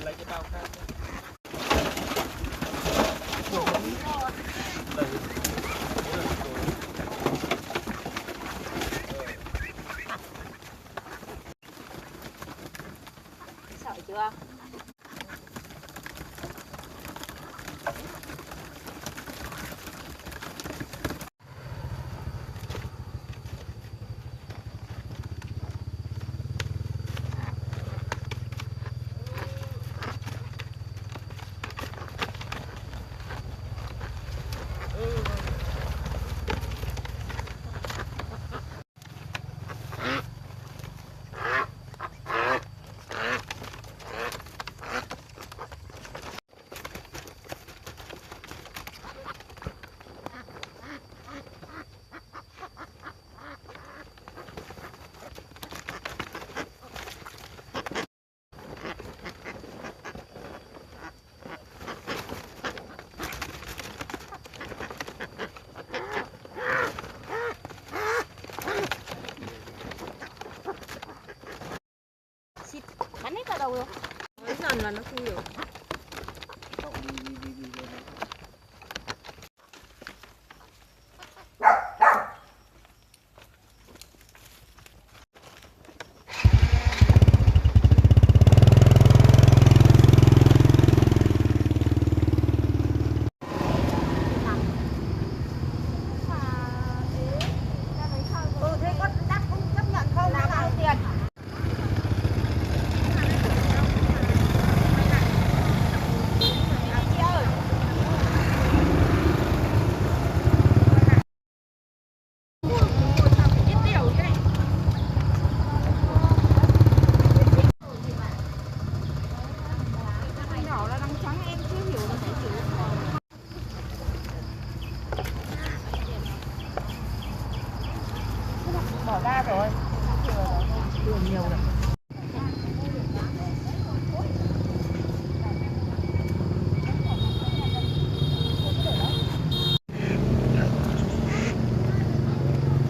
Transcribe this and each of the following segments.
lấy cái bao khác. Sợ chưa? Bắn hết cả đầu rồi. Nói dần là nó không hiểu. Thế có đắt không chấp nhận không? Nào bao tiền? Bỏ ra rồi. Đường nhiều rồi.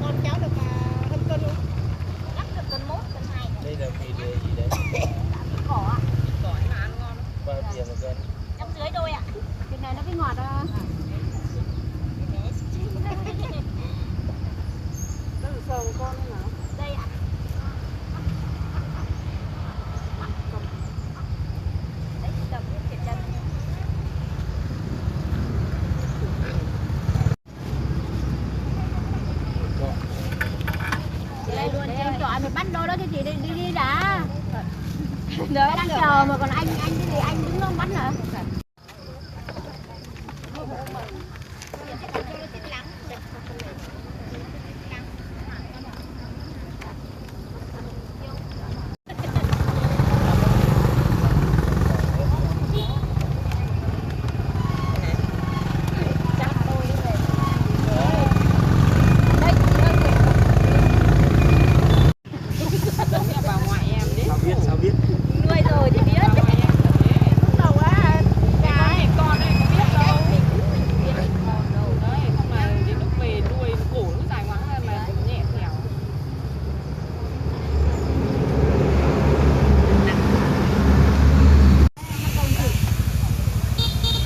Con cháu được hơn cân không? Chắc được cân 1, cân 2. Đây là thịt gì đấy? Cỏ ạ. Cỏ mà ăn ngon. Bao tiền một cân? 150 đôi ạ. Thịt này nó mới ngọt đó. Nó là sờ một con nữa hả? Đây ạ. Đấy, cầm thịt chân. Đây luôn, em chọn một bát đôi đó thì chị đi đã. Đợi đang chờ mà còn anh cái gì anh đứng không bắt hả? Sao biết? Nuôi rồi thì biết. Lúc đầu á, cái con này có biết đâu. Đấy, không mà đến lúc về đuôi cổ nó dài quá mà nhẹ nhẻo.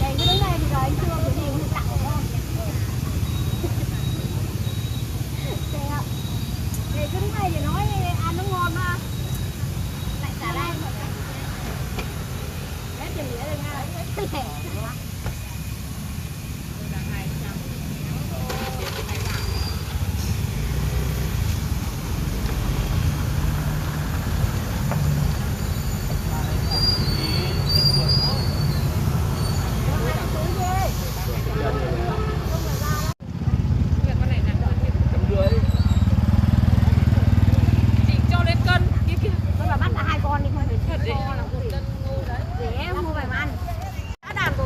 Đây cái đứng này thì rồi anh chưa cái gì cũng tặng phải không? Đây ạ. Đây cái đứng này thì nói ăn nó ngon mà. Lại xả đây. Đấy tiền nghĩa rồi nha. Cho lên cân kia kia. Tôi mà bắt là 2 con đi không phải Thật to đấy. là gì. Để em mua về mà ăn. Đã đàn rồi.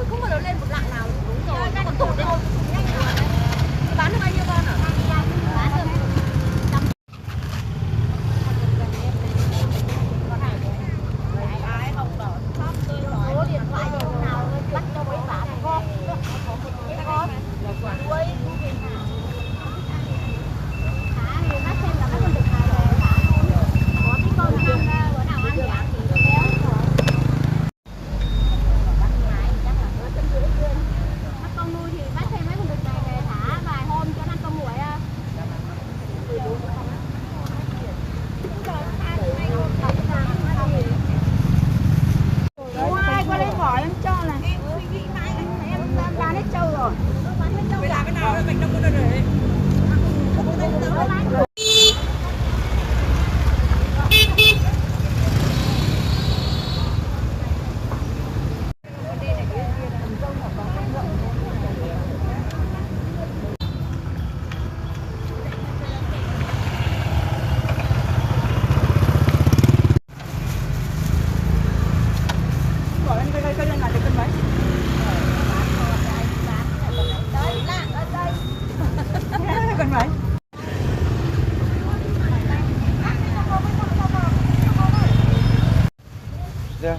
Dạ.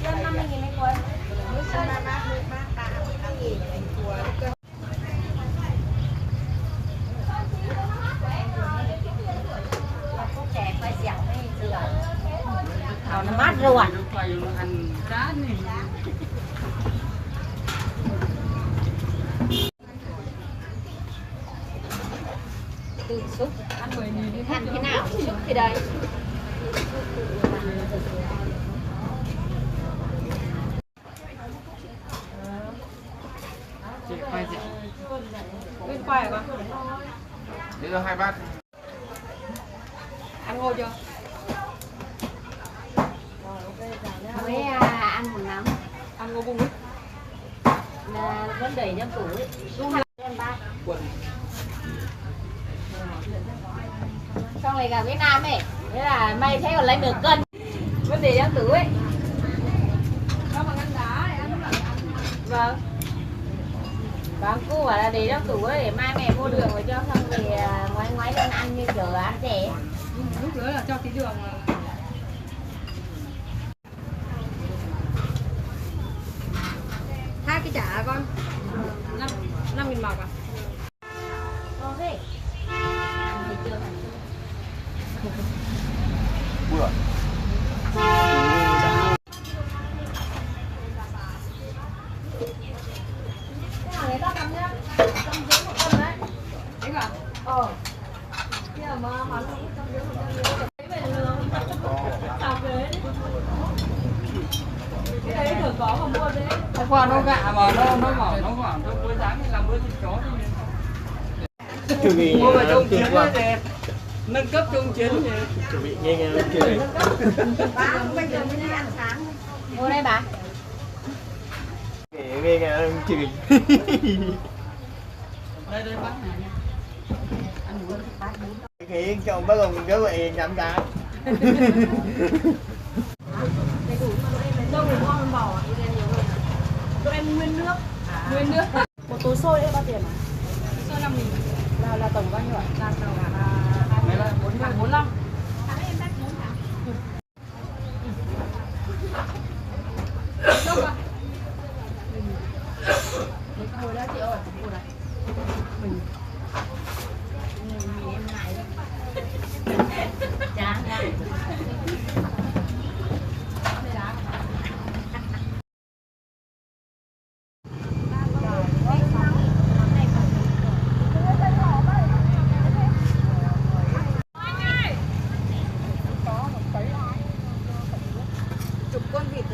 Dân 50.000 mấy quần. Nước sơn ba tạ 2.000 anh chùa. Trẻ quay dẻo hay dừa. Nó mát ruột. Từ xúc ăn thế nào xúc thì đây. Chị quay chị. Bên quay hả con? Để cho 2 bát. Ăn ngô chưa? Mới ăn một nắm. Ăn ngô bung ấy. Là vẫn đẩy trong tủ ấy. Đúng hay là ba. Quần. Xong rồi cả Việt Nam ấy. Thế là mày thấy còn lấy nửa cân. Vẫn để trong tủ ấy. Sao mà ngăn đá này ăn là ăn. Vâng. Vâng, cô bảo là để trong tủ ấy để mai mẹ mua đường rồi cho xong thì ngoái ngoái lên ăn như kiểu ăn rẻ. Lúc nữa là cho tí đường mà. Hai cái chả hả con? 5.000 bọc à? Ok. Thì chưa phải. Bữa. Cái đó cầm nhá. Cầm dưới một cân đấy. Đấy cả? Kia mà hắn cầm dưới một cân nữa. Cái về lương. Tao về đấy. Cái đấy thường có mà mua đấy. Hôm qua nó gạ mà nó bảo nó bữa sáng thì làm bữa thịt chó thì mua vào trong chiến nó đẹp. Nâng cấp trong chiến thì chuẩn bị nghe chưa đấy. Ba bây giờ mới đi ăn sáng. Mua đây bà. Nghe chửi. đây bác này nha. Ăn bún. Nghĩ chồng bác còn nhớ vậy nhắm cá. Đâu thì ngon bò đi lên nhiều hơn. Tụi em nguyên nước. Nguyên nước. Một túi xôi đấy bao tiền à? Xôi 5.000. Là tổng bao nhiêu ạ? Là Đấy là 45. tháng em đắt 4 tháng. Đâu mà? Đấy ngồi đó chị ơi, ngồi đây. Mình em ngại đấy. Chán ngại. Chục con vịt.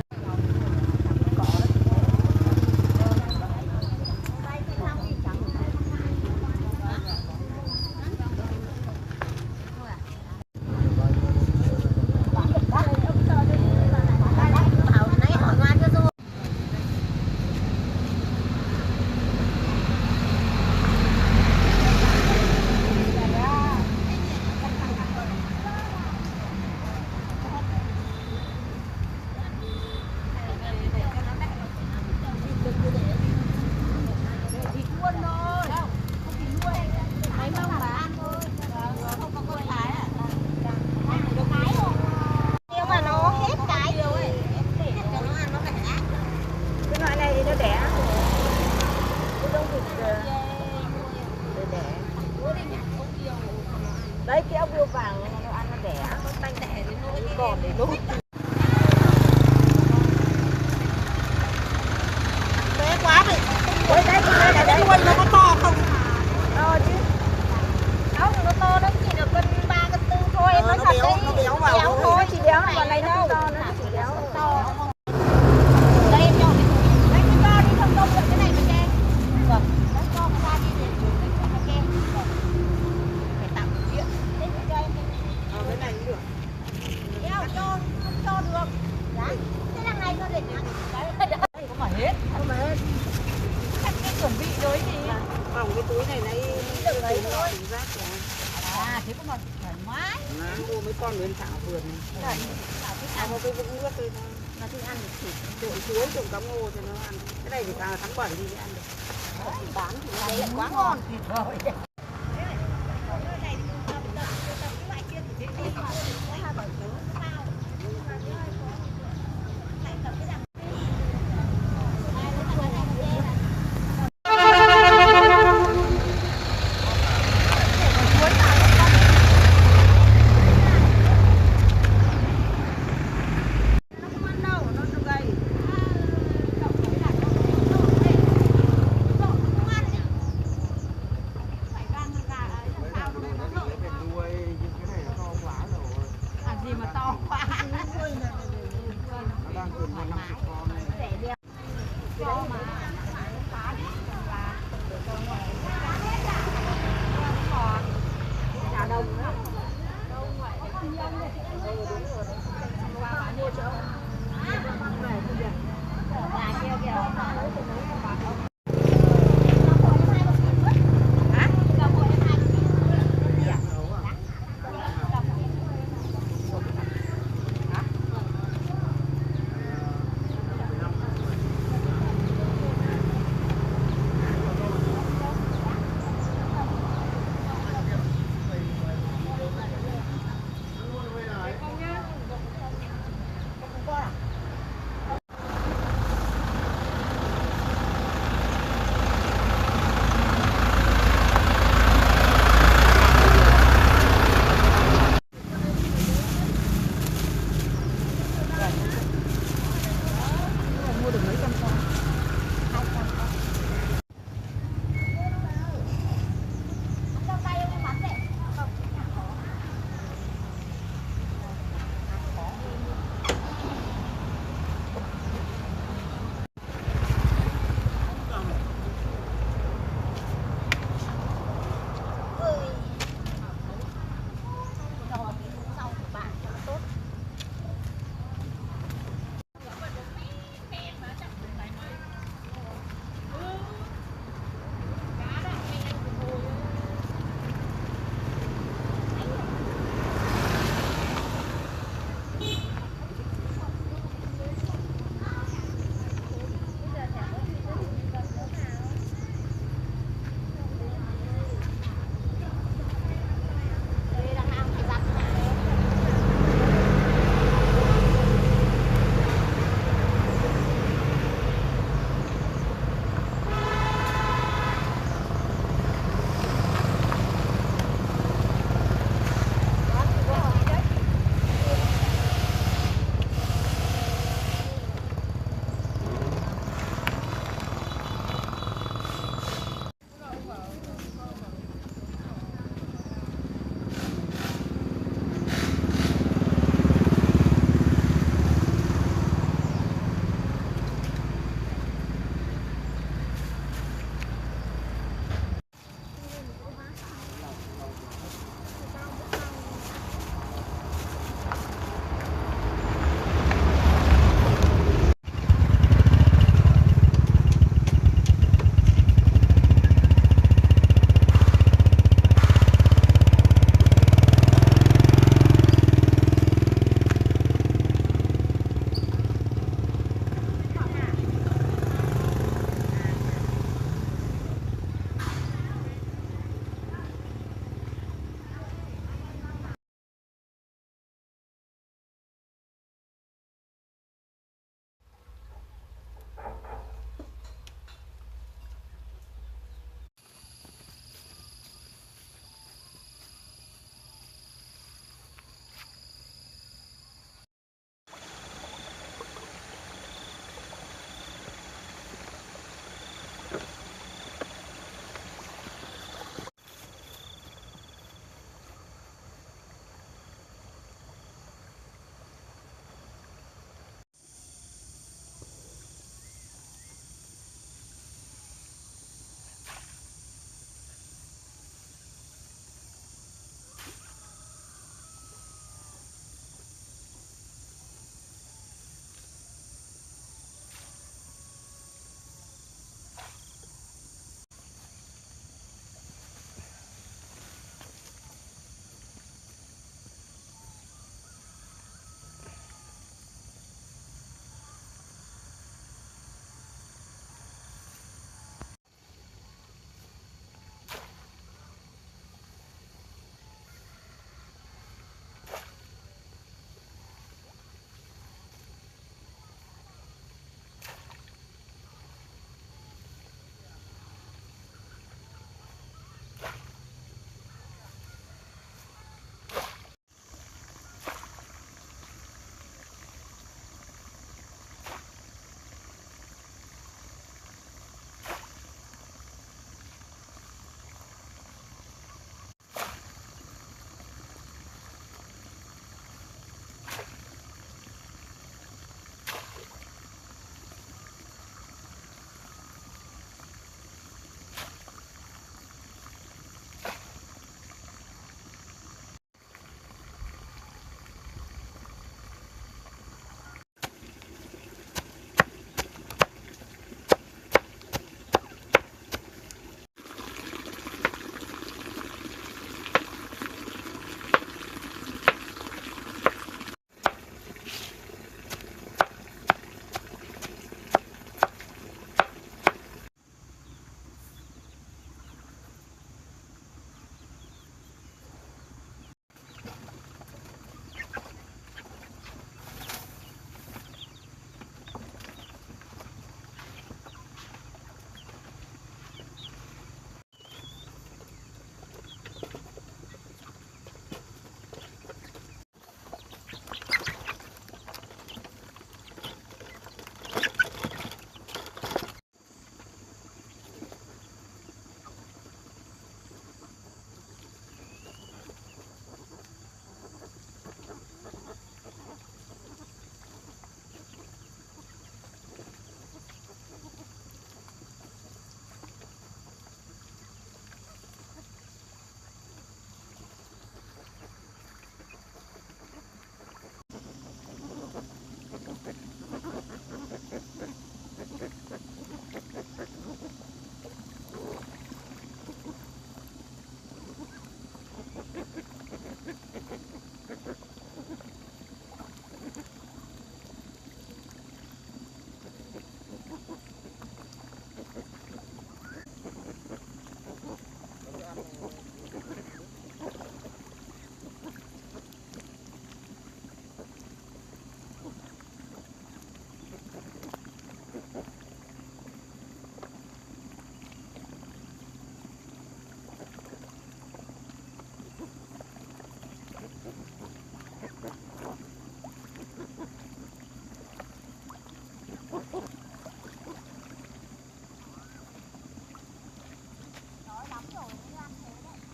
Đấy cái ốc biêu vàng nó ăn nó đẻ, nó tanh tẻ đến nỗi còn để đốt. Bé quá vậy. Đấy đấy luôn nó có to không? To chứ. Ốc nó to nó chỉ được cân 3 cân 4 thôi, em nói thật đấy. Nó béo vào. Béo thôi, chỉ béo vào này đâu. To nó chỉ béo to. Đây em cho cái túi. Đấy cái to đi không đông được cái này mà che. Vâng. Nó to ra đi để chủ cái cho nó che. Vâng. Phải tặng chuyện. Đây cho em cái này cũng được. Cho được. Đấy. Thế là ngày cho để ăn. Đấy. Không phải hết. Không phải hết. Chắc cái chuẩn bị rồi gì. Vòng cái túi này này Đừng lấy thôi. rác rồi. À thế cũng mà thoải mái. Mua mấy con lên thảo vườn này. Thảo một cái vũng nước thôi. Nó thích ăn thì Trộn chuối, trộn cá ngô cho nó ăn. Cái này thì càng thắng bẩn thì ăn được. bán thì đây lại quá ngon. vườn mà nằm con này rẻ đi cho mà